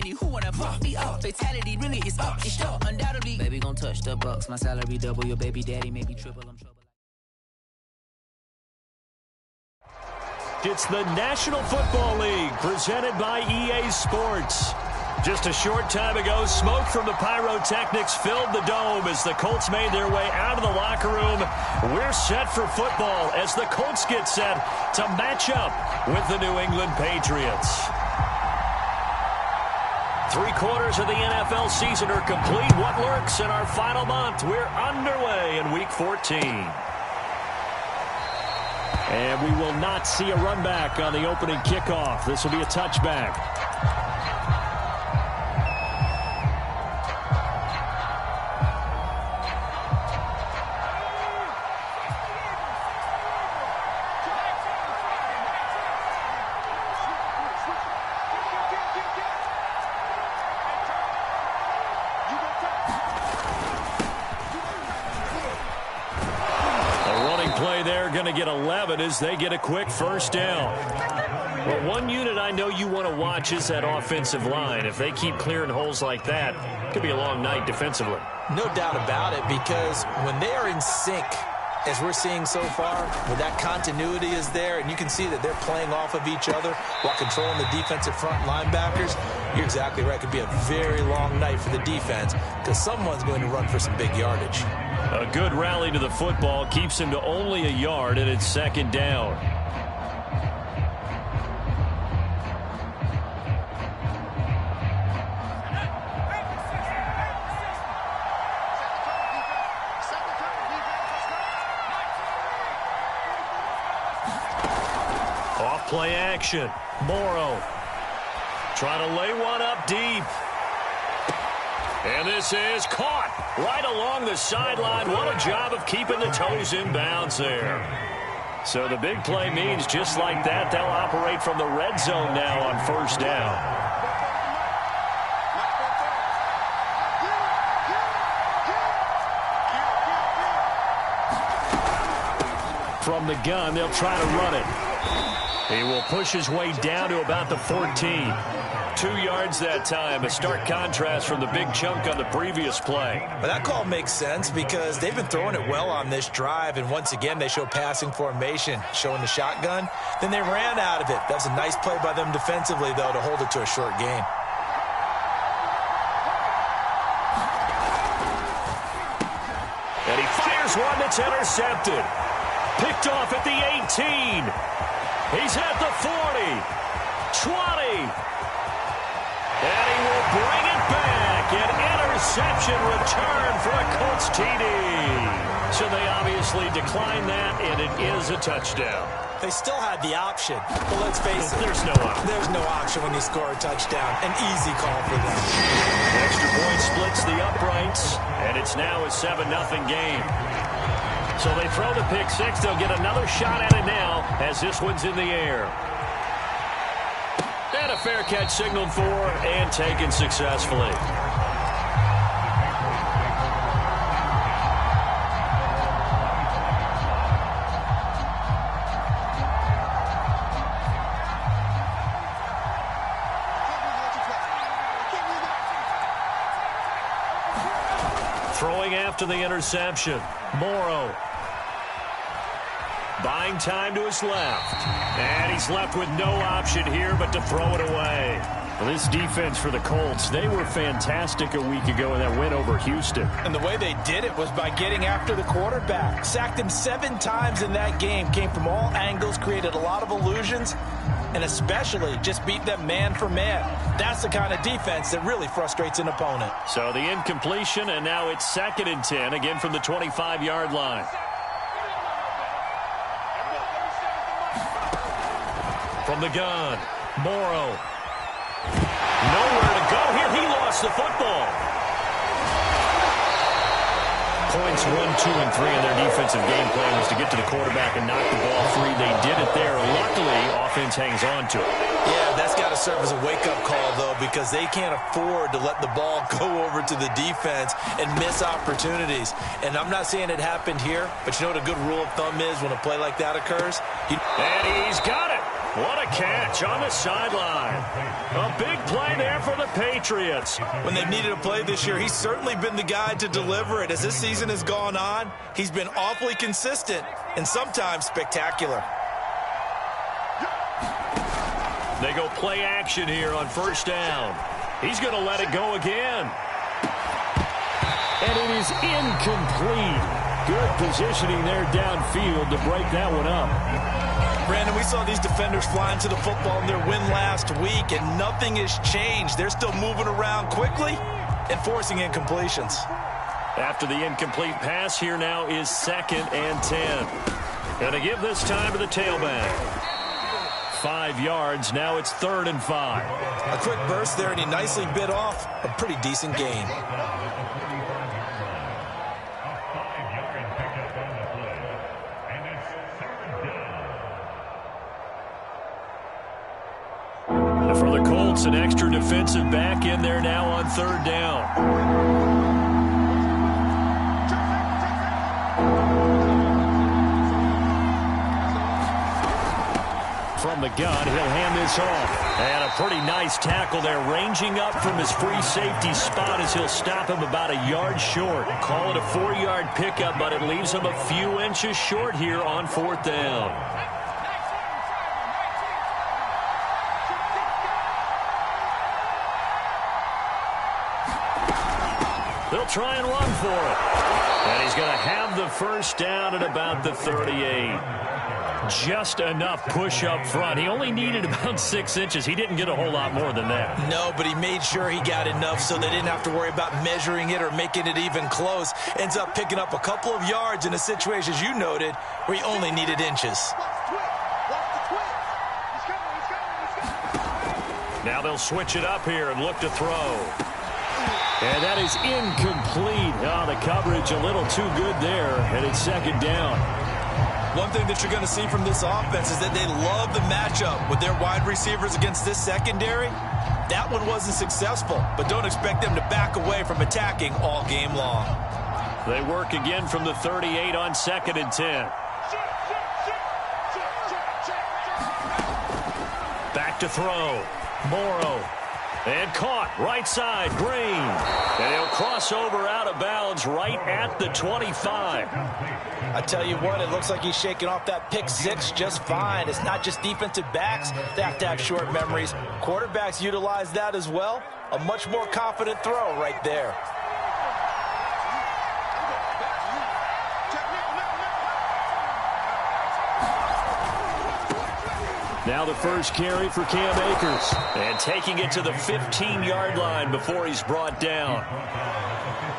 family who wanna fuck me up. Fatality really is up, it's sure. Undoubtedly, baby gon' touch the bucks. My salary double, your baby daddy maybe triple. I'm trouble. It's the National Football League presented by EA Sports. Just a short time ago, smoke from the pyrotechnics filled the dome as the Colts made their way out of the locker room. We're set for football as the Colts get set to match up with the New England Patriots. 3/4 of the NFL season are complete. What lurks in our final month? We're underway in Week 14. And we will not see a run back on the opening kickoff. This will be a touchback. Going to get 11 as they get a quick first down. Well, one unit I know you want to watch is that offensive line. If they keep clearing holes like that, it could be a long night defensively. No doubt about it, because when they are in sync, as we're seeing so far, when that continuity is there, and you can see that they're playing off of each other while controlling the defensive front linebackers, you're exactly right. It could be a very long night for the defense because someone's going to run for some big yardage. A good rally to the football keeps him to only a yard, and it's second down. Off play action. Morrow trying to lay one up deep. And this is caught right along the sideline. What a job of keeping the toes in bounds there. So the big play means just like that, they'll operate from the red zone now on first down. From the gun, they'll try to run it. He will push his way down to about the 14. 2 yards that time, a stark contrast from the big chunk on the previous play. But that call makes sense because they've been throwing it well on this drive, and once again they show passing formation, showing the shotgun. Then they ran out of it. That's a nice play by them defensively, though, to hold it to a short gain. And he fires one that's intercepted. Picked off at the 18. He's at the 40. 20. And he will bring it back. An interception return for a Colts TD. So they obviously declined that, and it is a touchdown. They still had the option. But let's face it. There's no option. There's no option when you score a touchdown. An easy call for them. Extra point splits the uprights, and it's now a 7-0 game. So they throw the pick six. They'll get another shot at it now as this one's in the air. And a fair catch signaled for and taken successfully. Throwing after the interception, Morrow. Buying time to his left. And he's left with no option here but to throw it away. Well, this defense for the Colts, they were fantastic a week ago in that win over Houston. And the way they did it was by getting after the quarterback. Sacked him 7 times in that game. Came from all angles, created a lot of illusions, and especially just beat them man for man. That's the kind of defense that really frustrates an opponent. So the incompletion, and now it's 2nd and 10, again from the 25-yard line. From the gun, Morrow. Nowhere to go here. He lost the football. Points 1, 2, and 3 in their defensive game plan was to get to the quarterback and knock the ball free. They did it there. Luckily, offense hangs on to it. Yeah, that's got to serve as a wake-up call, though, because they can't afford to let the ball go over to the defense and miss opportunities. And I'm not saying it happened here, but you know what a good rule of thumb is when a play like that occurs? And he's got it. What a catch on the sideline. A big play there for the Patriots. When they've needed a play this year, he's certainly been the guy to deliver it. As this season has gone on, he's been awfully consistent and sometimes spectacular. They go play action here on first down. He's going to let it go again. And it is incomplete. Good positioning there downfield to break that one up. Brandon, we saw these defenders flying to the football in their win last week, and nothing has changed. They're still moving around quickly and forcing incompletions. After the incomplete pass, here now is 2nd and 10. And to give this time to the tailback. 5 yards, now it's 3rd and 5. A quick burst there, and he nicely bit off a pretty decent gain. For the Colts, an extra defensive back in there now on 3rd down. From the gun, he'll hand this off. And a pretty nice tackle there, ranging up from his free safety spot as he'll stop him about a yard short. Call it a 4-yard pickup, but it leaves him a few inches short here on 4th down. They'll try and run for it. And he's going to have the first down at about the 38. Just enough push up front. He only needed about 6 inches. He didn't get a whole lot more than that. No, but he made sure he got enough so they didn't have to worry about measuring it or making it even close. Ends up picking up a couple of yards in a situation, as you noted, where he only needed inches. Now they'll switch it up here and look to throw. And that is incomplete. Oh, the coverage a little too good there, and it's 2nd down. One thing that you're going to see from this offense is that they love the matchup with their wide receivers against this secondary. That one wasn't successful, but don't expect them to back away from attacking all game long. They work again from the 38 on 2nd and 10. Back to throw. Morrow. And caught right side, Green. And he'll cross over out of bounds right at the 25. I tell you what, it looks like he's shaking off that pick 6 just fine. It's not just defensive backs. They have to have short memories. Quarterbacks utilize that as well. A much more confident throw right there. Now the first carry for Cam Akers. And taking it to the 15-yard line before he's brought down.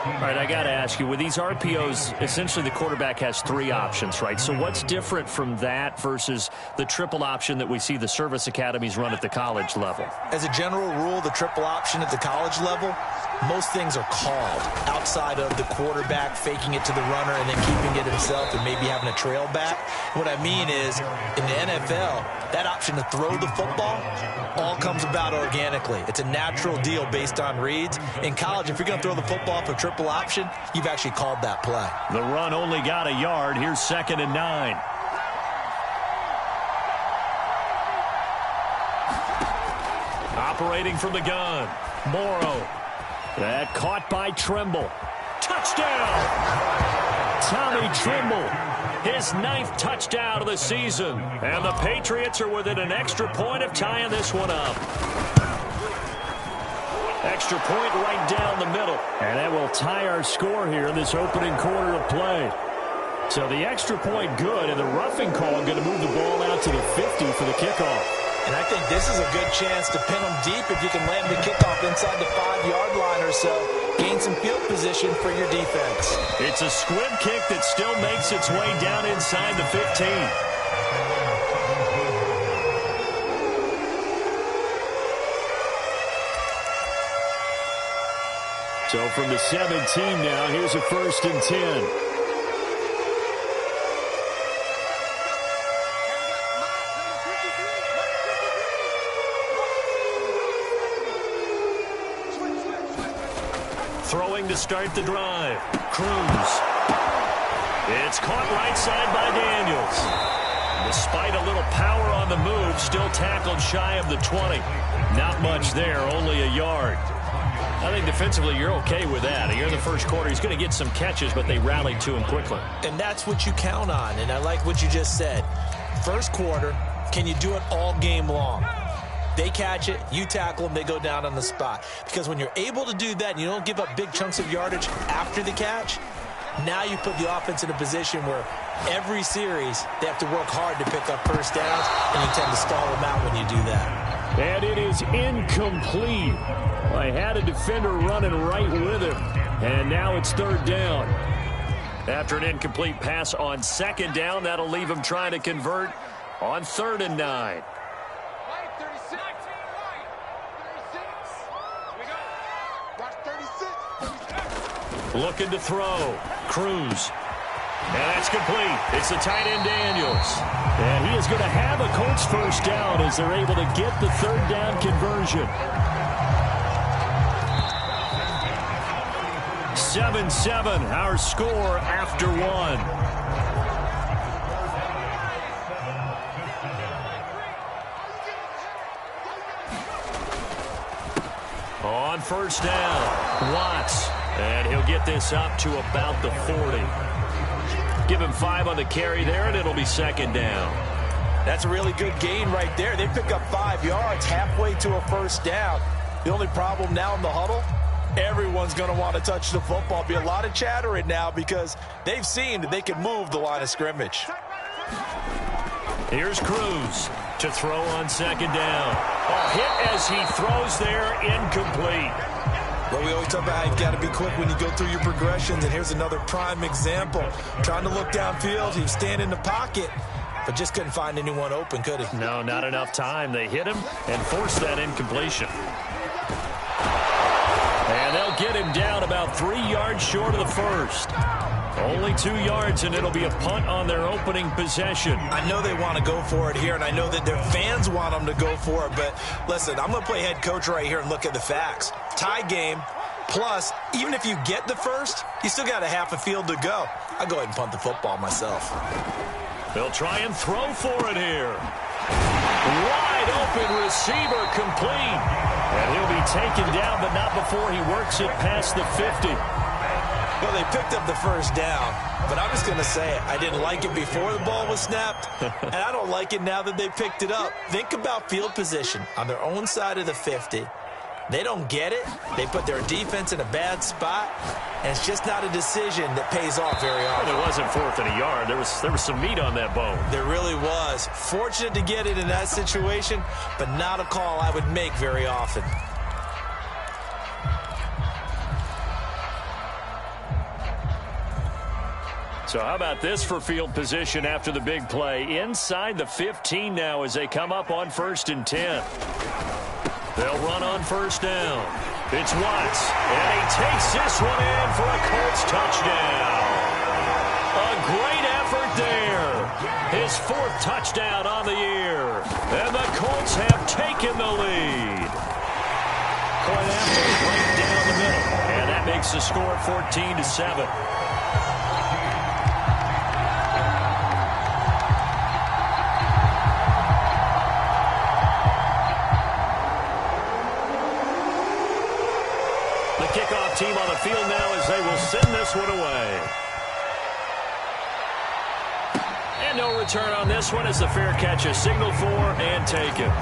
All right, I got to ask you, with these RPOs, essentially the quarterback has 3 options, right? So what's different from that versus the triple option that we see the service academies run at the college level? As a general rule, the triple option at the college level, most things are called outside of the quarterback faking it to the runner and then keeping it himself and maybe having a trail back. What I mean is, in the NFL, that option to throw the football all comes about organically. It's a natural deal based on reads. In college, if you're going to throw the football for triple option, you've actually called that play. The run only got a yard. Here's 2nd and 9. Operating from the gun. Morrow. That caught by Trimble. Touchdown! Tommy Trimble. His 9th touchdown of the season. And the Patriots are within an extra point of tying this one up. Extra point right down the middle. And that will tie our score here in this opening quarter of play. So the extra point good, and the roughing call going to move the ball out to the 50 for the kickoff. And I think this is a good chance to pin them deep if you can land the kickoff inside the 5-yard line or so. Gain some field position for your defense. It's a squib kick that still makes its way down inside the 15. So from the 17 now, here's a 1st and 10. Throwing to start the drive. Cruz. It's caught right side by Daniels. Despite a little power on the move, still tackled shy of the 20. Not much there, only a yard. I think defensively you're okay with that. Here in the first quarter, he's going to get some catches, but they rallied to him quickly. And that's what you count on, and I like what you just said. First quarter, can you do it all game long? They catch it, you tackle them, they go down on the spot. Because when you're able to do that and you don't give up big chunks of yardage after the catch, now you put the offense in a position where every series they have to work hard to pick up first downs, and you tend to stall them out when you do that. And it is incomplete. I had a defender running right with him, and now it's third down. After an incomplete pass on second down, that'll leave him trying to convert on 3rd and 9. Looking to throw. Cruz. And that's complete. It's the tight end Daniels. And he is going to have a Colts first down as they're able to get the third down conversion. 7-7, our score after one. On first down, Watts. And he'll get this up to about the 40. Give him 5 on the carry there, and it'll be second down. That's a really good gain right there. They pick up 5 yards halfway to a first down. The only problem now in the huddle, everyone's going to want to touch the football. Be a lot of chattering now because they've seen that they can move the line of scrimmage. Here's Cruz to throw on second down. A hit as he throws there, incomplete. Well, we always talk about how you've got to be quick when you go through your progressions, and here's another prime example. Trying to look downfield, he was standing in the pocket, but just couldn't find anyone open, could he? No, not enough time. They hit him and forced that incompletion. And they'll get him down about 3 yards short of the first. Only 2 yards, and it'll be a punt on their opening possession. I know they want to go for it here, and I know that their fans want them to go for it, but listen, I'm going to play head coach right here and look at the facts. Tie game, plus, even if you get the first, you still got a half a field to go. I'll go ahead and punt the football myself. They'll try and throw for it here. Wide open receiver complete. And he'll be taken down, but not before he works it past the 50. Well, they picked up the first down, but I'm just going to say it. I didn't like it before the ball was snapped, and I don't like it now that they picked it up. Think about field position on their own side of the 50. They don't get it. They put their defense in a bad spot, and it's just not a decision that pays off very often. Well, it wasn't 4th and a yard. There was some meat on that bone. There really was. Fortunate to get it in that situation, but not a call I would make very often. So how about this for field position after the big play? Inside the 15 now as they come up on 1st and 10. They'll run on first down. It's Watts, and he takes this one in for a Colts touchdown. A great effort there. His 4th touchdown on the year. And the Colts have taken the lead. Quite aptly right down the middle. And that makes the score 14-7. Kickoff team on the field now as they will send this one away. And no return on this one as the fair catch is signaled for and taken.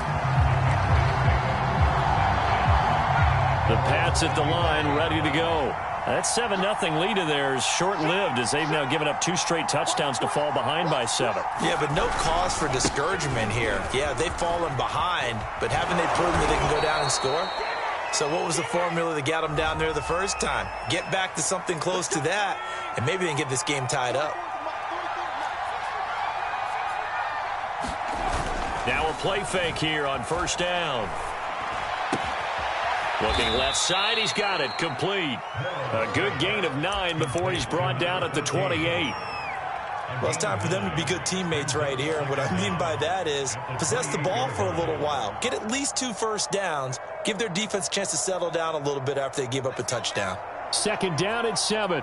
The Pats at the line ready to go. That 7-0 lead of theirs short-lived as they've now given up 2 straight touchdowns to fall behind by 7. Yeah, but no cause for discouragement here. Yeah, they've fallen behind, but haven't they proven that they can go down and score? So what was the formula that got them down there the first time? Get back to something close to that, and maybe they can get this game tied up. Now a play fake here on first down. Looking left side, he's got it, complete. A good gain of 9 before he's brought down at the 28. Well, it's time for them to be good teammates right here, and what I mean by that is possess the ball for a little while. Get at least 2 first downs. Give their defense a chance to settle down a little bit after they give up a touchdown. Second down at 7.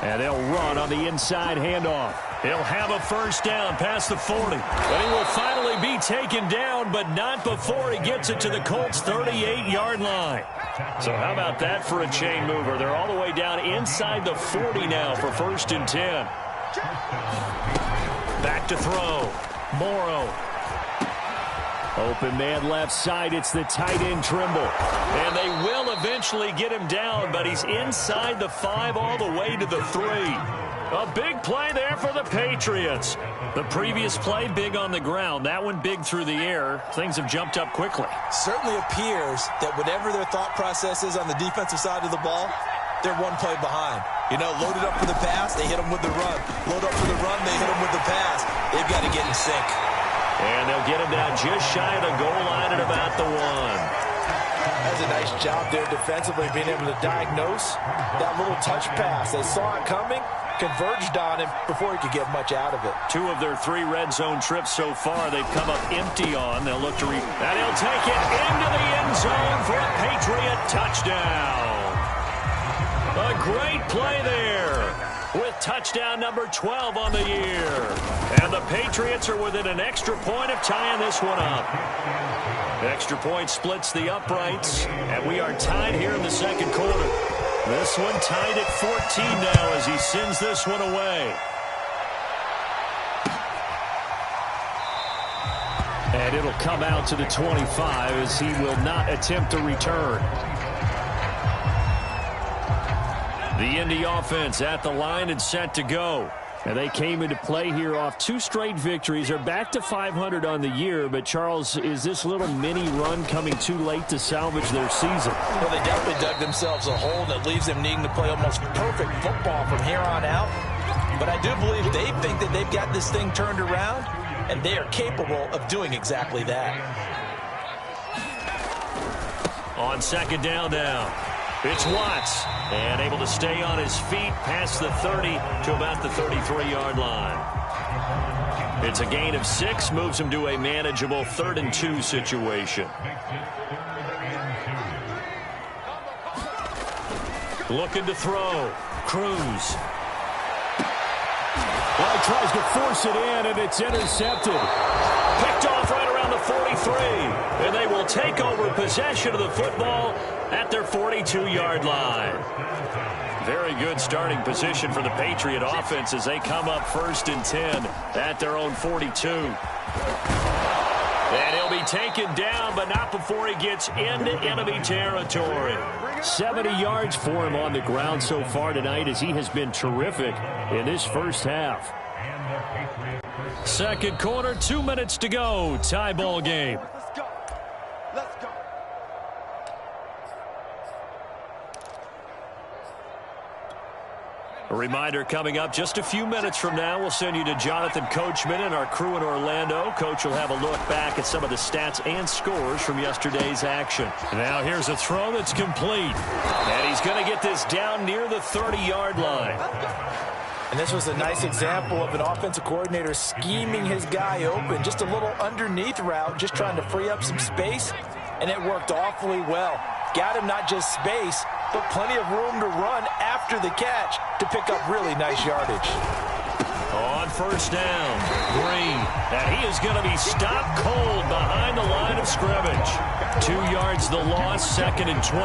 And they'll run on the inside handoff. He'll have a first down past the 40. But he will finally be taken down, but not before he gets it to the Colts' 38-yard line. So how about that for a chain mover? They're all the way down inside the 40 now for 1st and 10. Back to throw. Morrow. Open man left side. It's the tight end Trimble. And they will eventually get him down, but he's inside the 5 all the way to the 3. A big play there for the Patriots. The previous play, big on the ground. That one big through the air. Things have jumped up quickly. Certainly appears that whatever their thought process is on the defensive side of the ball, they're one play behind. You know, loaded up for the pass, they hit them with the run. Load up for the run, they hit them with the pass. They've got to get in sync. And they'll get him down just shy of the goal line at about the 1. That's a nice job there defensively, being able to diagnose that little touch pass. They saw it coming, converged on him before he could get much out of it. 2 of their 3 red zone trips so far, they've come up empty on. They'll look to and he'll take it into the end zone for a Patriot touchdown. A great play there with touchdown number 12 on the year. And the Patriots are within an extra point of tying this one up. The extra point splits the uprights, and we are tied here in the second quarter. This one tied at 14 now as he sends this one away. And it'll come out to the 25 as he will not attempt a return. The Indy offense at the line and set to go. And they came into play here off 2 straight victories. They're back to 500 on the year. But, Charles, is this little mini run coming too late to salvage their season? Well, they definitely dug themselves a hole that leaves them needing to play almost perfect football from here on out. But I do believe they think that they've got this thing turned around, and they are capable of doing exactly that. On second down now, it's Watts. And able to stay on his feet past the 30 to about the 33-yard line. It's a gain of 6, moves him to a manageable 3rd and 2 situation. Looking to throw. Cruz. Well, he tries to force it in, and it's intercepted. Picked off right around the 43. And they will take over possession of the football at their 42-yard line. Very good starting position for the Patriot offense as they come up 1st and 10 at their own 42. And he'll be taken down, but not before he gets into enemy territory. 70 yards for him on the ground so far tonight as he has been terrific in this first half. Second quarter, 2 minutes to go. Tie ball game. Let's go. A reminder coming up just a few minutes from now, we'll send you to Jonathan Coachman and our crew in Orlando. Coach will have a look back at some of the stats and scores from yesterday's action. Now here's a throw that's complete. And he's going to get this down near the 30-yard line. And this was a nice example of an offensive coordinator scheming his guy open. Just a little underneath route, just trying to free up some space. And it worked awfully well. Got him not just space, but plenty of room to run after the catch to pick up really nice yardage. On first down, Green. And he is going to be stopped cold behind the line of scrimmage. 2 yards the loss, 2nd and 12.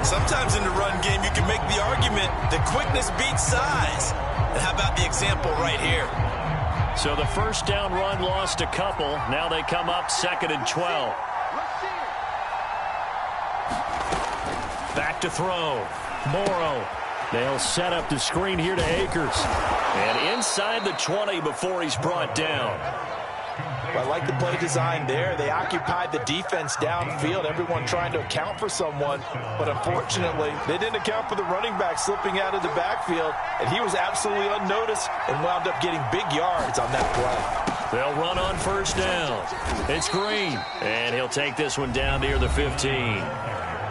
Sometimes in the run game, you can make the argument that quickness beats size. And how about the example right here? So the first down run lost a couple. Now they come up 2nd and 12. Back to throw. Morrow. They'll set up the screen here to Akers. And inside the 20 before he's brought down. Well, I like the play design there. They occupied the defense downfield, everyone trying to account for someone. But unfortunately, they didn't account for the running back slipping out of the backfield. And he was absolutely unnoticed and wound up getting big yards on that play. They'll run on first down. It's Green. And he'll take this one down near the 15.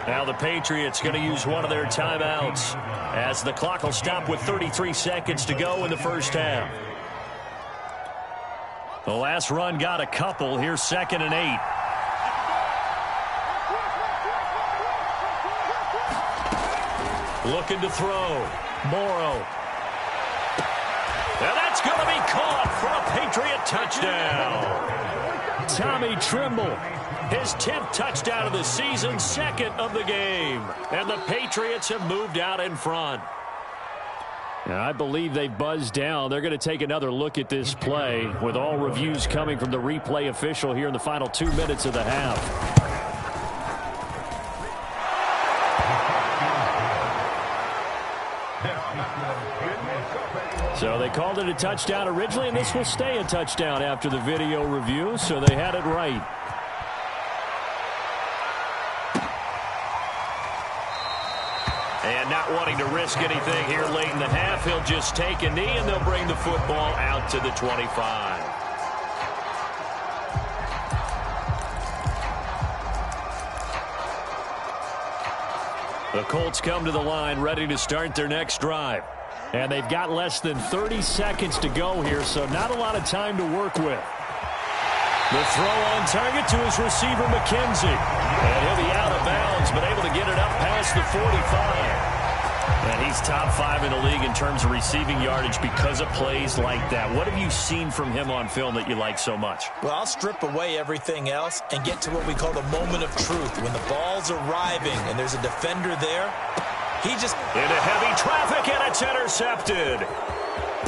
Now the Patriots going to use one of their timeouts as the clock will stop with 33 seconds to go in the first half. The last run got a couple. Here's 2nd and 8. Looking to throw. Morrow. And that's going to be caught for a Patriot touchdown. Tommy Trimble, his 10th touchdown of the season, 2nd of the game. And the Patriots have moved out in front. I believe they buzzed down. They're going to take another look at this play with all reviews coming from the replay official here in the final 2 minutes of the half. So they called it a touchdown originally, and this will stay a touchdown after the video review, so they had it right. And not wanting to risk anything here late in the half, he'll just take a knee, and they'll bring the football out to the 25. The Colts come to the line ready to start their next drive. And they've got less than 30 seconds to go here, so not a lot of time to work with. The throw on target to his receiver, McKenzie. And he'll be out of bounds, but able to get it up past the 45. And he's top 5 in the league in terms of receiving yardage because of plays like that. What have you seen from him on film that you like so much? Well, I'll strip away everything else and get to what we call the moment of truth. When the ball's arriving and there's a defender there, he just... into heavy traffic, and it's intercepted.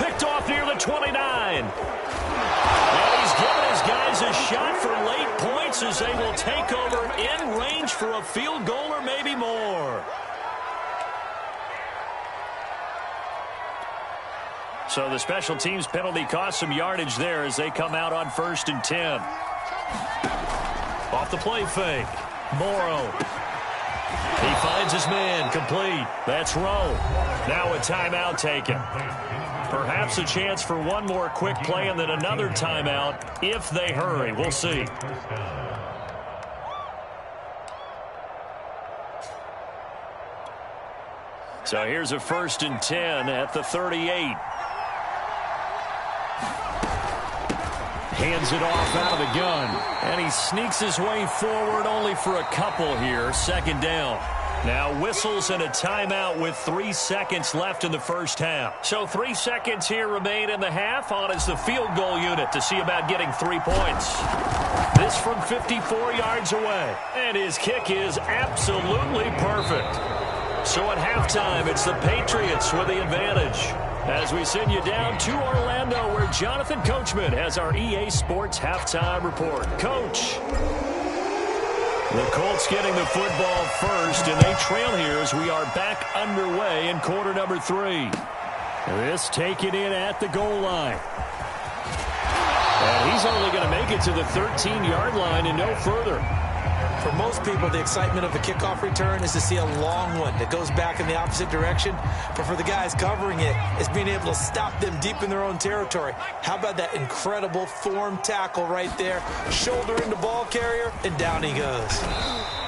Picked off near the 29. And he's given his guys a shot for late points as they will take over in range for a field goal or maybe more. So the special teams penalty cost some yardage there as they come out on 1st and 10. Off the play fake. Morrow. He finds his man, complete. That's Rowe. Now a timeout taken. Perhaps a chance for one more quick play and then another timeout if they hurry. We'll see. So here's a 1st and 10 at the 38. Hands it off out of the gun. And he sneaks his way forward only for a couple here. 2nd down. Now whistles and a timeout with 3 seconds left in the first half. So 3 seconds here remain in the half. On is the field goal unit to see about getting 3 points. This from 54 yards away. And his kick is absolutely perfect. So at halftime, it's the Patriots with the advantage. As we send you down to Orlando, where Jonathan Coachman has our EA Sports halftime report. Coach. The Colts getting the football first, and they trail here as we are back underway in quarter number 3. This taken in at the goal line. And he's only going to make it to the 13-yard line and no further. For most people, the excitement of a kickoff return is to see a long one that goes back in the opposite direction. But for the guys covering it, it's being able to stop them deep in their own territory. How about that incredible form tackle right there? Shoulder into ball carrier, and down he goes.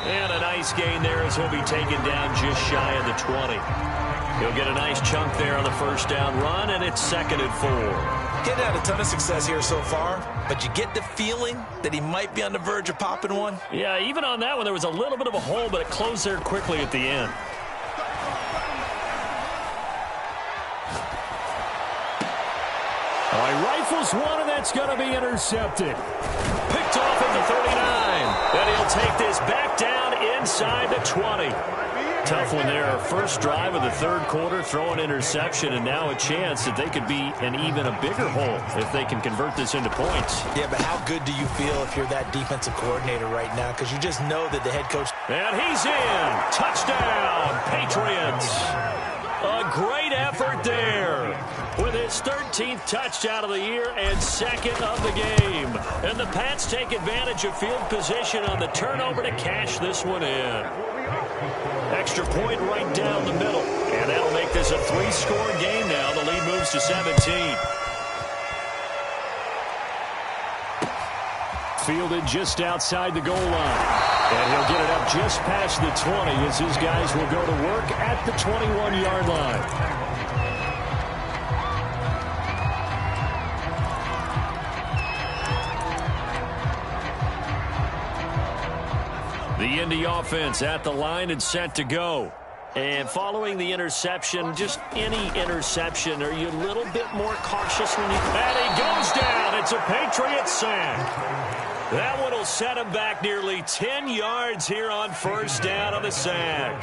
And a nice gain there as he'll be taken down just shy of the 20. He'll get a nice chunk there on the first down run, and it's 2nd and 4. Getting had a ton of success here so far, but you get the feeling that he might be on the verge of popping one. Yeah, even on that one, there was a little bit of a hole, but it closed there quickly at the end. All right, rifles one, and that's going to be intercepted. Picked off at the 39. Then he'll take this back down inside the 20. Tough one there. First drive of the 3rd quarter, throw an interception, and now a chance that they could be in even a bigger hole if they can convert this into points. Yeah, but how good do you feel if you're that defensive coordinator right now? Because you just know that the head coach... And he's in. Touchdown, Patriots. A great effort there with his 13th touchdown of the year and 2nd of the game. And the Pats take advantage of field position on the turnover to cash this one in. Extra point right down the middle. And that'll make this a 3-score game now. The lead moves to 17. Fielded just outside the goal line. And he'll get it up just past the 20 as his guys will go to work at the 21-yard line. The Indy offense at the line and set to go. And following the interception, just any interception, are you a little bit more cautious when you... And he goes down. It's a Patriot sack. That one will set him back nearly 10 yards here on first down on the sack.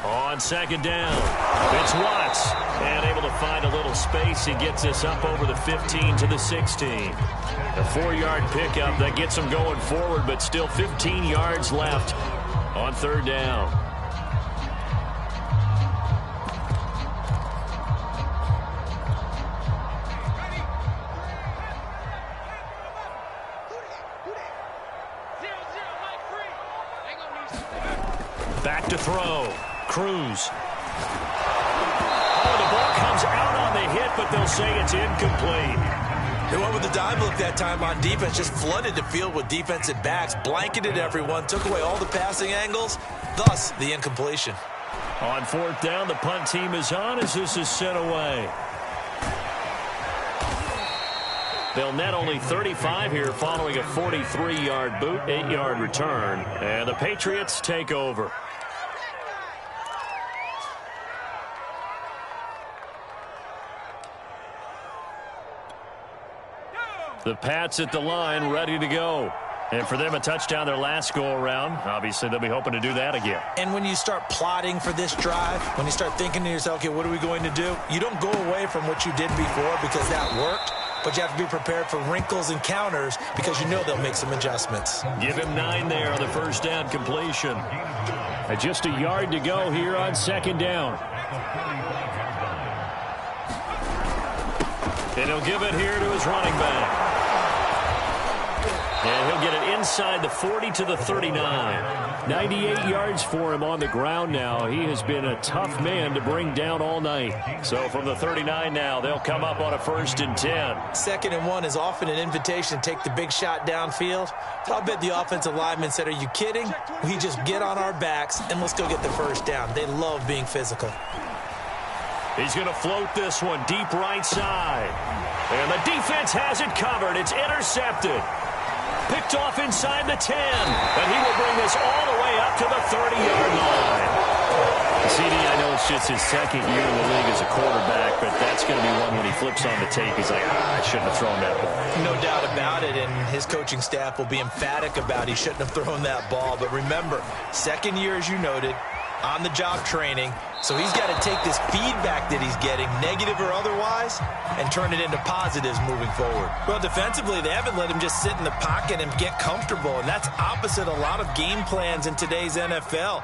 On second down, it's Watts. And able to find a little space. He gets this up over the 15 to the 16. A 4-yard pickup that gets him going forward, but still 15 yards left on third down. Back to throw. Cruz. Oh, the ball comes out on the hit, but they'll say it's incomplete. They went with the dive look that time on defense, just flooded the field with defensive backs, blanketed everyone, took away all the passing angles, thus the incompletion. On fourth down, the punt team is on as this is sent away. They'll net only 35 here following a 43-yard boot, 8-yard return, and the Patriots take over. The Pats at the line, ready to go. And for them, a touchdown their last go-around. Obviously, they'll be hoping to do that again. And when you start plotting for this drive, when you start thinking to yourself, okay, what are we going to do? You don't go away from what you did before because that worked, but you have to be prepared for wrinkles and counters because you know they'll make some adjustments. Give him 9 there on the first down completion. And just a yard to go here on second down. And he'll give it here to his running back. And he'll get it inside the 40 to the 39. 98 yards for him on the ground now. He has been a tough man to bring down all night. So from the 39 now, they'll come up on a 1st and 10. 2nd and 1 is often an invitation to take the big shot downfield. But I'll bet the offensive lineman said, are you kidding? We just get on our backs and let's go get the first down. They love being physical. He's going to float this one deep right side. And the defense has it covered. It's intercepted. Picked off inside the 10. And he will bring this all the way up to the 30-yard line. CD, I know it's just his 2nd year in the league as a quarterback, but that's going to be one when he flips on the tape. He's like, I shouldn't have thrown that ball. No doubt about it, and his coaching staff will be emphatic about he shouldn't have thrown that ball. But remember, 2nd year, as you noted, on-the-job training. So he's got to take this feedback that he's getting, negative or otherwise, and turn it into positives moving forward. Well, defensively, they haven't let him just sit in the pocket and get comfortable, and that's opposite a lot of game plans in today's NFL.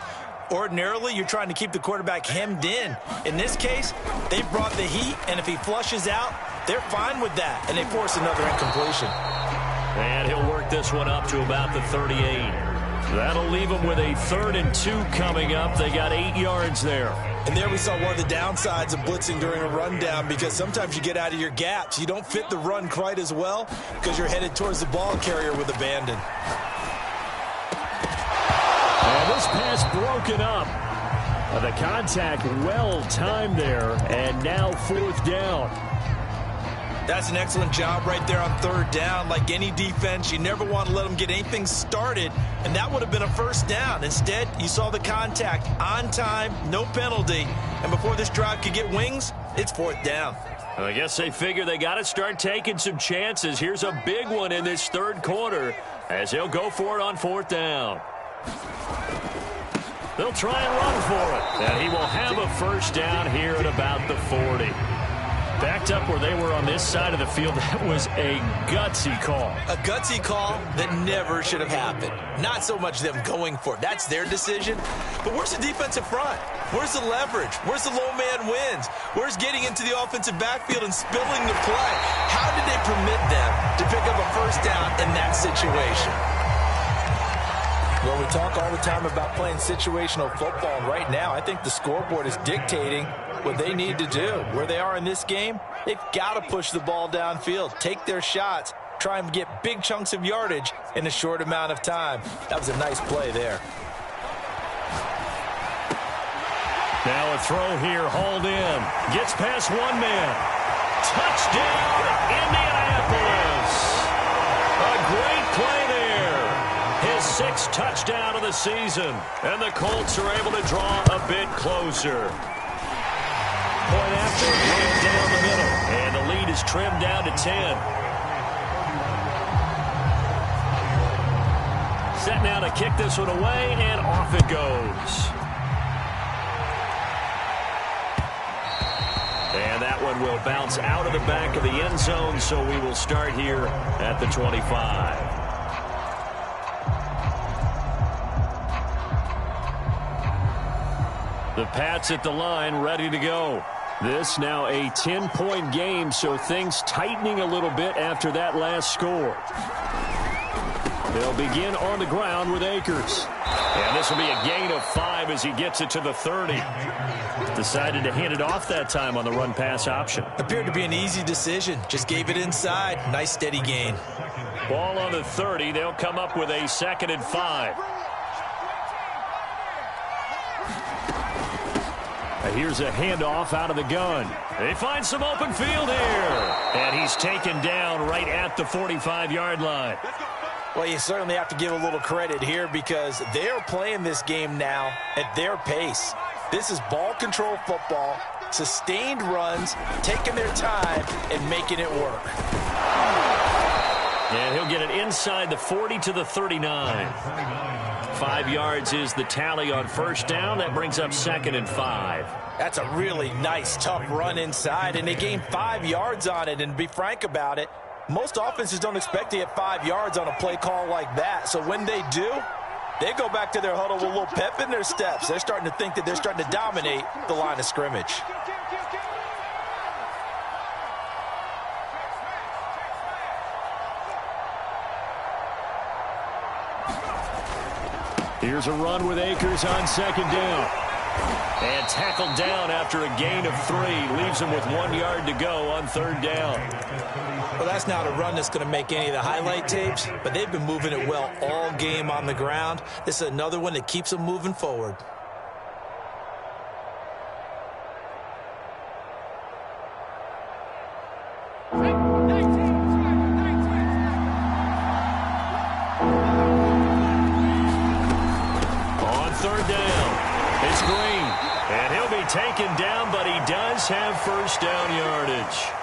Ordinarily, you're trying to keep the quarterback hemmed in. In this case, they brought the heat, and if he flushes out, they're fine with that, and they force another incompletion. And he'll work this one up to about the 38. That'll leave them with a 3rd and 2 coming up. They got 8 yards there. And there we saw one of the downsides of blitzing during a rundown because sometimes you get out of your gaps. You don't fit the run quite as well because you're headed towards the ball carrier with abandon. And this pass broken up. The contact well timed there, and now 4th down. That's an excellent job right there on 3rd down. Like any defense, you never want to let them get anything started, and that would have been a 1st down. Instead, you saw the contact on time, no penalty, and before this drive could get wings, it's 4th down. Well, I guess they figure they got to start taking some chances. Here's a big one in this 3rd quarter as they'll go for it on 4th down. They'll try and run for it, and he will have a 1st down here at about the 40. Backed up where they were on this side of the field. That was a gutsy call. A gutsy call that never should have happened. Not so much them going for it. That's their decision. But where's the defensive front? Where's the leverage? Where's the low man wins? Where's getting into the offensive backfield and spilling the play? How did they permit them to pick up a 1st down in that situation? Well, we talk all the time about playing situational football, and right now I think the scoreboard is dictating what they need to do. Where they are in this game, they've got to push the ball downfield, take their shots, try and get big chunks of yardage in a short amount of time. That was a nice play there. Now a throw here, hauled in. Gets past one man. Touchdown, Indianapolis. A great play there. His 6th touchdown of the season. And the Colts are able to draw a bit closer. Point after, right down the middle. And the lead is trimmed down to 10. Set now to kick this one away, and off it goes. And that one will bounce out of the back of the end zone, so we will start here at the 25. The Pats at the line, ready to go. This now a 10-point game, so things tightening a little bit after that last score. They'll begin on the ground with Akers. And this will be a gain of 5 as he gets it to the 30. Decided to hand it off that time on the run-pass option. Appeared to be an easy decision. Just gave it inside. Nice steady gain. Ball on the 30. They'll come up with a 2nd and 5. Here's a handoff out of the gun. They find some open field here. And he's taken down right at the 45-yard line. Well, you certainly have to give a little credit here because they're playing this game now at their pace. This is ball control football, sustained runs, taking their time, and making it work. And he'll get it inside the 40 to the 39. 5 yards is the tally on first down. That brings up 2nd and 5. That's a really nice, tough run inside, and they gained 5 yards on it. And to be frank about it, most offenses don't expect to get 5 yards on a play call like that. So when they do, they go back to their huddle with a little pep in their steps. They're starting to think that they're starting to dominate the line of scrimmage. Here's a run with Akers on 2nd down. And tackled down after a gain of 3. Leaves him with 1 yard to go on 3rd down. Well, that's not a run that's going to make any of the highlight tapes, but they've been moving it well all game on the ground. This is another one that keeps them moving forward. On 3rd down, it's Green. And he'll be taken down, but he does have first down yardage.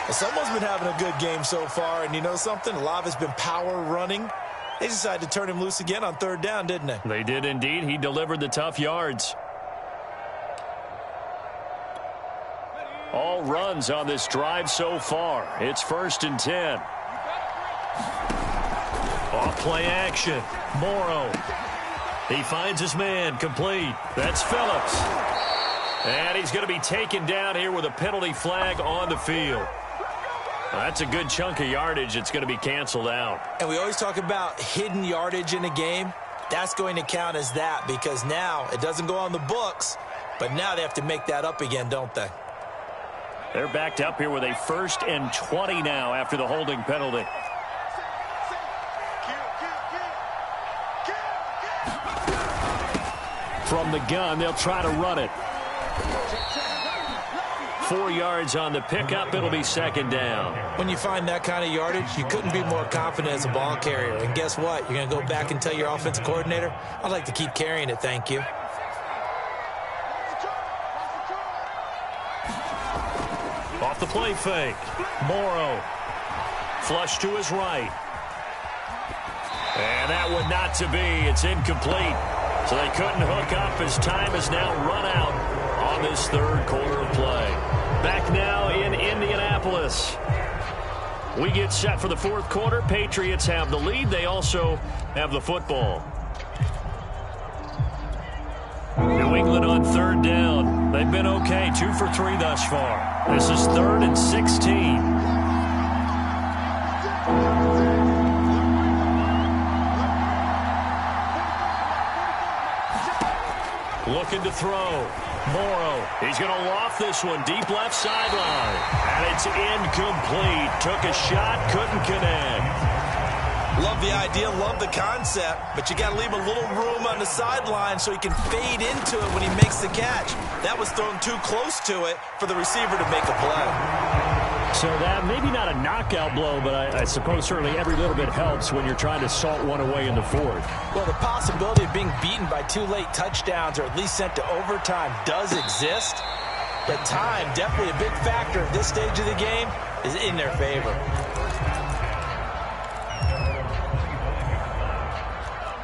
Someone's been having a good game so far, and you know something? A lot of it's been power running. They decided to turn him loose again on 3rd down, didn't they? They did indeed. He delivered the tough yards. All runs on this drive so far. It's 1st and 10. Off play action. Morrow. He finds his man, complete. That's Phillips. And he's going to be taken down here with a penalty flag on the field. That's a good chunk of yardage. It's going to be canceled out. And we always talk about hidden yardage in a game. That's going to count as that because now it doesn't go on the books, but now they have to make that up again, don't they? They're backed up here with a 1st and 20 now after the holding penalty. From the gun, they'll try to run it. 4 yards on the pickup. It'll be 2nd down. When you find that kind of yardage, you couldn't be more confident as a ball carrier. And guess what? You're going to go back and tell your offensive coordinator, I'd like to keep carrying it, thank you. Off the play fake. Morrow. Flush to his right. And that one not to be. It's incomplete. So they couldn't hook up as time has now run out on this 3rd quarter of play. Back now in Indianapolis. We get set for the 4th quarter. Patriots have the lead. They also have the football. New England on 3rd down. They've been okay. 2 for 3 thus far. This is 3rd and 16. Looking to throw. Morrow. He's going to loft this one deep left sideline. And it's incomplete. Took a shot, couldn't connect. Love the idea, love the concept, but you got to leave a little room on the sideline so he can fade into it when he makes the catch. That was thrown too close to it for the receiver to make a play. So that maybe not a knockout blow, but I suppose certainly every little bit helps when you're trying to salt one away in the fourth. Well, the possibility of being beaten by 2 late touchdowns or at least sent to overtime does exist. But time, definitely a big factor at this stage of the game, is in their favor.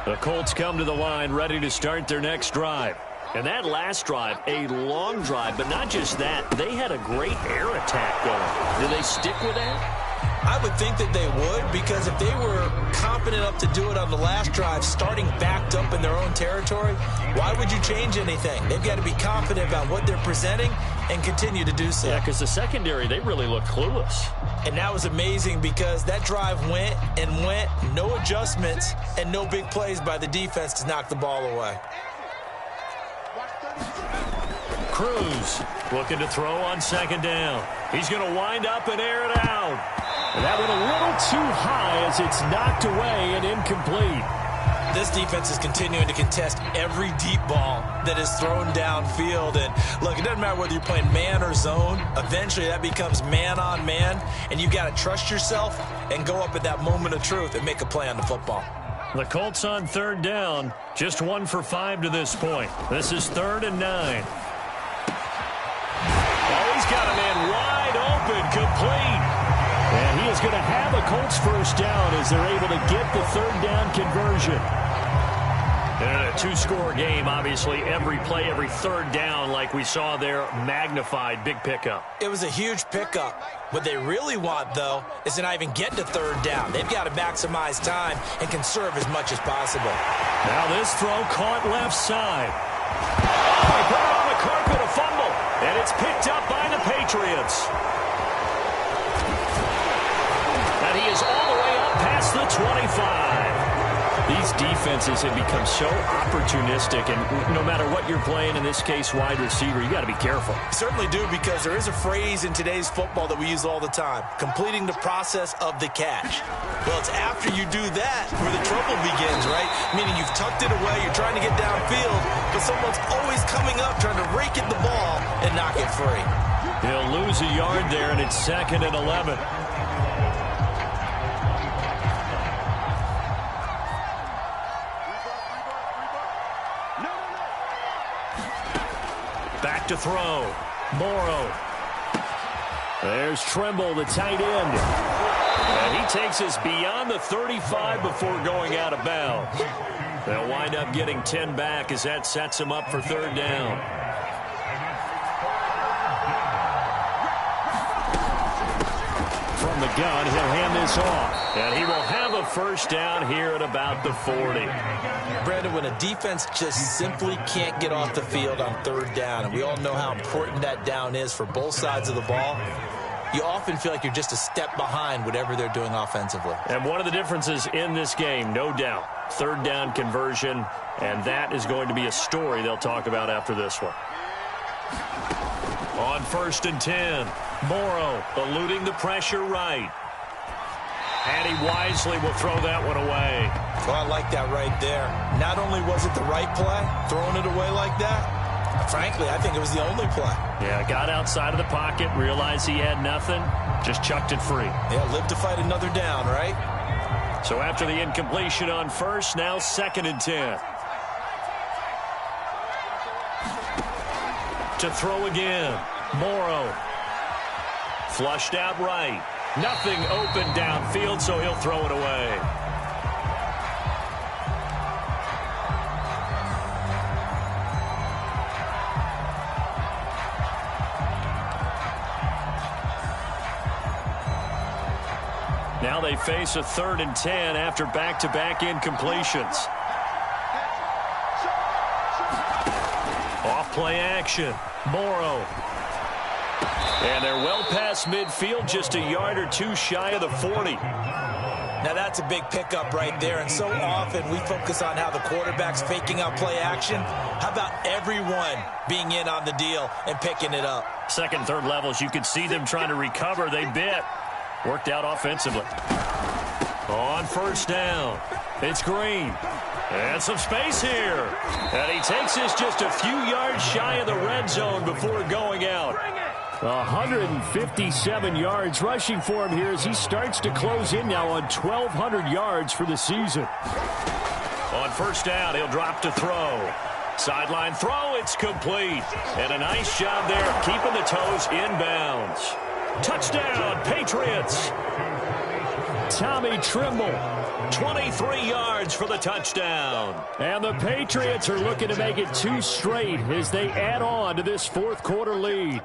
The Colts come to the line ready to start their next drive. And that last drive, a long drive, but not just that. They had a great air attack going. Do they stick with that? I would think that they would, because if they were confident enough to do it on the last drive, starting backed up in their own territory, why would you change anything? They've got to be confident about what they're presenting and continue to do so. Yeah, because the secondary, they really look clueless. And that was amazing because that drive went and went, no adjustments, and no big plays by the defense to knock the ball away. Cruz looking to throw on second down. He's going to wind up and air it out. And that went a little too high as it's knocked away and incomplete. This defense is continuing to contest every deep ball that is thrown downfield. And look, it doesn't matter whether you're playing man or zone. Eventually that becomes man on man, and you've got to trust yourself and go up at that moment of truth and make a play on the football. The Colts on third down, just 1 for 5 to this point. This is 3rd and 9. Oh, he's got a man wide open, complete. And he is going to have a Colts first down as they're able to get the third down conversion. And a 2-score game, obviously, every play, every third down, like we saw there, magnified, big pickup. It was a huge pickup. What they really want, though, is to not even get to third down. They've got to maximize time and conserve as much as possible. Now this throw caught left side. Oh, he put it on the carpet, a fumble. And it's picked up by the Patriots. And he is all the way up past the 25. These defenses have become so opportunistic, and no matter what you're playing, in this case, wide receiver, you got to be careful. Certainly do, because there is a phrase in today's football that we use all the time, completing the process of the catch. Well, it's after you do that where the trouble begins, right? Meaning you've tucked it away, you're trying to get downfield, but someone's always coming up trying to rake at the ball and knock it free. They'll lose a yard there, and it's 2nd and 11. Back to throw. Morrow. There's Trimble, the tight end. And he takes us beyond the 35 before going out of bounds. They'll wind up getting 10 back as that sets him up for third down. From the gun, he'll hand this off. And he will have a first down here at about the 40. Brandon, when a defense just simply can't get off the field on third down, and we all know how important that down is for both sides of the ball, you often feel like you're just a step behind whatever they're doing offensively. And one of the differences in this game, no doubt, third down conversion, and that is going to be a story they'll talk about after this one. On 1st and 10, Morrow eluding the pressure right. And he wisely will throw that one away. Well, I like that right there. Not only was it the right play, throwing it away like that, frankly, I think it was the only play. Yeah, got outside of the pocket, realized he had nothing, just chucked it free. Yeah, live to fight another down, right? So after the incompletion on 1st, now 2nd and 10. To throw again, Morrow. Flushed out right. Nothing open downfield, so he'll throw it away. Now they face a 3rd and 10 after back-to-back incompletions. Off-play action. Morrow. And they're well past midfield, just a yard or two shy of the 40. Now that's a big pickup right there, and so often we focus on how the quarterback's faking out play action. How about everyone being in on the deal and picking it up? Second, third levels, you could see them trying to recover. They bit. Worked out offensively. On 1st down, it's Green. And some space here. And he takes this just a few yards shy of the red zone before going out. 157 yards rushing for him here as he starts to close in now on 1,200 yards for the season. On first down, he'll drop to throw. Sideline throw, it's complete. And a nice job there of keeping the toes inbounds. Touchdown, Patriots. Tommy Trimble. 23 yards for the touchdown. And the Patriots are looking to make it 2 straight as they add on to this fourth quarter lead.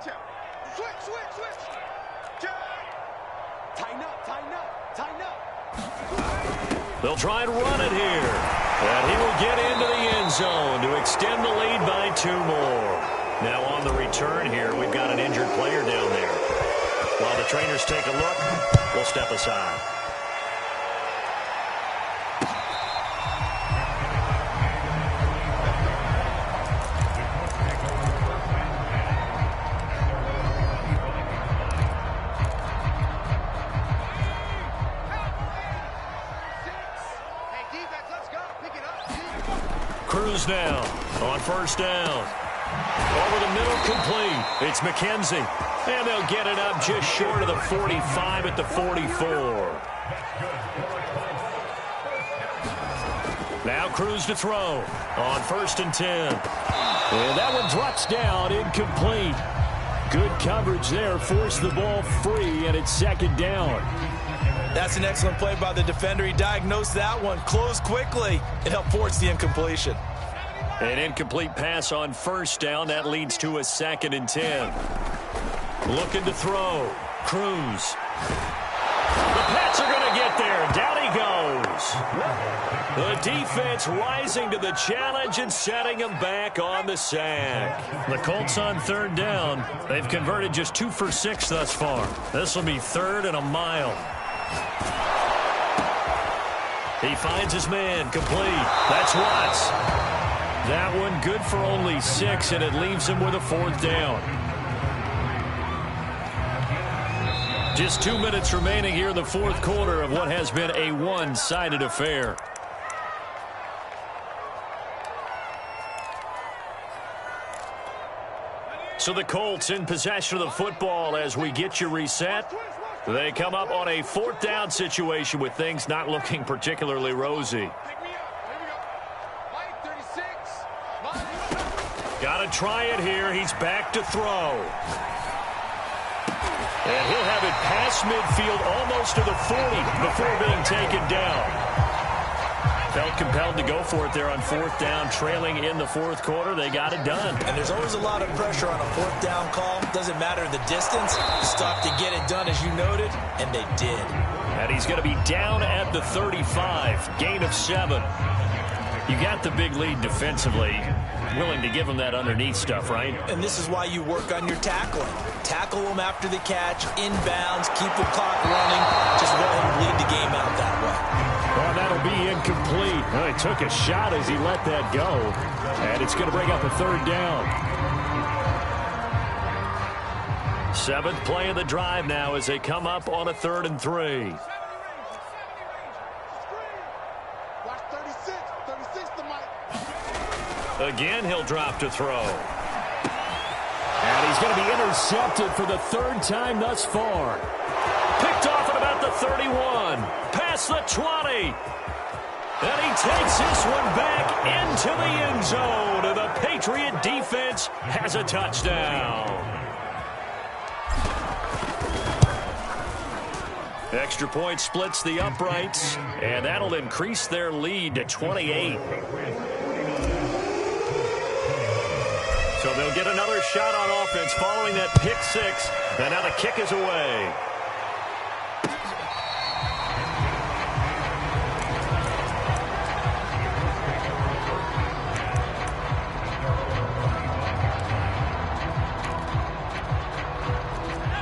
They'll try and run it here. And he will get into the end zone to extend the lead by 2 more. Now on the return here, we've got an injured player down there. While the trainers take a look, we'll step aside. Cruz now on first down. Over the middle, complete. It's McKenzie. And they'll get it up just short of the 45 at the 44. Now Cruz to throw on first and 10. And that one drops down, incomplete. Good coverage there, forced the ball free, and it's second down. That's an excellent play by the defender. He diagnosed that one, closed quickly, and helped force the incompletion. An incomplete pass on first down. That leads to a second and 10. Looking to throw. Cruz. The Pats are going to get there. Down he goes. The defense rising to the challenge and setting him back on the sack. The Colts on third down. They've converted just 2 for 6 thus far. This will be 3rd and a mile. He finds his man, complete. That's Watts. That one good for only 6, and it leaves him with a 4th down. Just 2 minutes remaining here in the fourth quarter of what has been a one-sided affair. So the Colts in possession of the football as we get you reset. They come up on a 4th down situation with things not looking particularly rosy. Got to try it here. He's back to throw. And he'll have it past midfield almost to the 40 before being taken down. Felt compelled to go for it there on 4th down, trailing in the fourth quarter. They got it done. And there's always a lot of pressure on a 4th down call. Doesn't matter the distance. Stop to get it done, as you noted, and they did. And he's going to be down at the 35, gain of 7. You got the big lead defensively. Willing to give him that underneath stuff, right? And this is why you work on your tackling. Tackle him after the catch, inbounds, keep the clock running. Just let him bleed the game out that way. Well, that'll be incomplete. Well, he took a shot as he let that go. And it's going to bring up a 3rd down. 7th play of the drive now as they come up on a 3rd and 3. Again, he'll drop to throw. And he's going to be intercepted for the 3rd time thus far. Picked off at about the 31. Past the 20. And he takes this one back into the end zone. And the Patriot defense has a touchdown. Extra point splits the uprights. And that'll increase their lead to 28. So they'll get another shot on offense following that pick 6. And now the kick is away.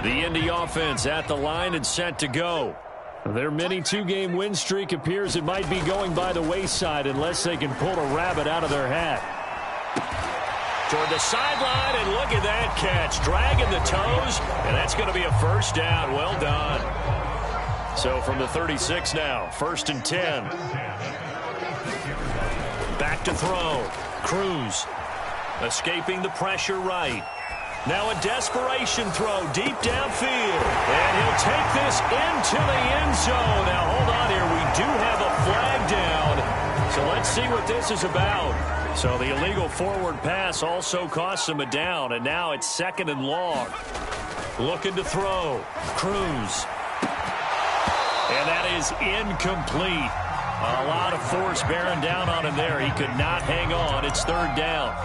The Indy offense at the line and set to go. Their mini 2-game win streak appears it might be going by the wayside unless they can pull a rabbit out of their hat. Toward the sideline, and look at that catch. Dragging the toes, and that's going to be a 1st down. Well done. So from the 36 now, 1st and 10. Back to throw. Cruz escaping the pressure right. Now a desperation throw deep downfield. And he'll take this into the end zone. Now hold on here. We do have a flag down. So let's see what this is about. So the illegal forward pass also costs him a down. And now it's 2nd and long. Looking to throw. Cruz. And that is incomplete. A lot of force bearing down on him there. He could not hang on. It's 3rd down.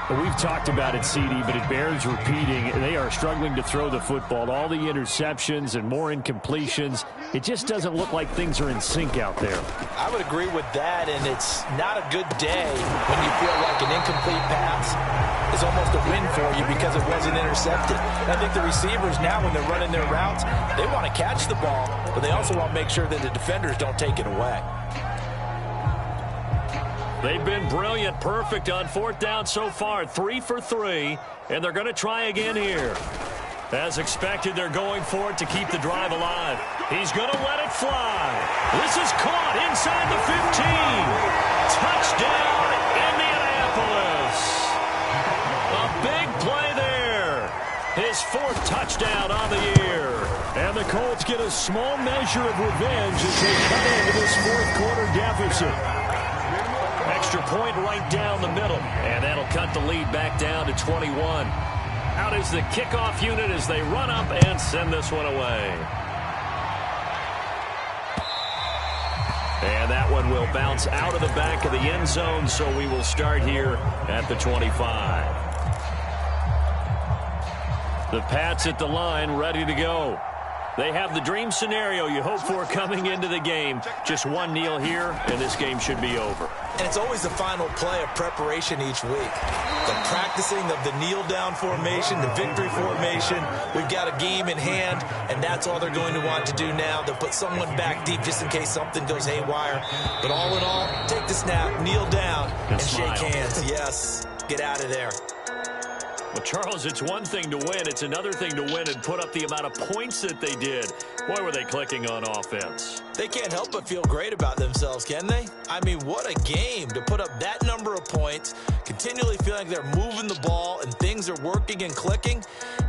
Well, we've talked about it, CD, but it bears repeating. They are struggling to throw the football. All the interceptions and more incompletions. It just doesn't look like things are in sync out there. I would agree with that, and it's not a good day when you feel like an incomplete pass is almost a win for you because it wasn't intercepted. And I think the receivers now, when they're running their routes, they want to catch the ball, but they also want to make sure that the defenders don't take it away. They've been brilliant, perfect on 4th down so far, 3 for 3, and they're going to try again here. As expected, they're going for it to keep the drive alive. He's going to let it fly. This is caught inside the 15. Touchdown, Indianapolis. A big play there. His 4th touchdown on the year. And the Colts get a small measure of revenge as they come into this 4th quarter deficit. Extra point right down the middle. And that'll cut the lead back down to 21. Out is the kickoff unit as they run up and send this one away. And that one will bounce out of the back of the end zone, so we will start here at the 25. The Pats at the line, ready to go. They have the dream scenario you hope for coming into the game. Just one kneel here, and this game should be over. And it's always the final play of preparation each week. The practicing of the kneel-down formation, the victory formation. We've got a game in hand, and that's all they're going to want to do now. They'll put someone back deep just in case something goes haywire. But all in all, take the snap, kneel down, and shake hands. Yes, get out of there. Well, Charles, it's one thing to win. It's another thing to win and put up the amount of points that they did. Boy, were they clicking on offense. They can't help but feel great about themselves, can they? I mean, what a game to put up that number of points, continually feeling they're moving the ball and things are working and clicking.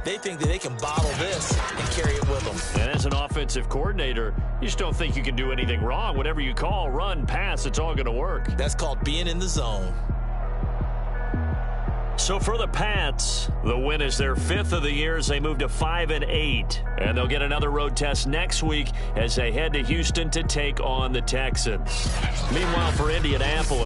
They think that they can bottle this and carry it with them. And as an offensive coordinator, you just don't think you can do anything wrong. Whatever you call, run, pass, it's all going to work. That's called being in the zone. So for the Pats, the win is their 5th of the year as they move to 5-8. And they'll get another road test next week as they head to Houston to take on the Texans. Meanwhile, for Indianapolis,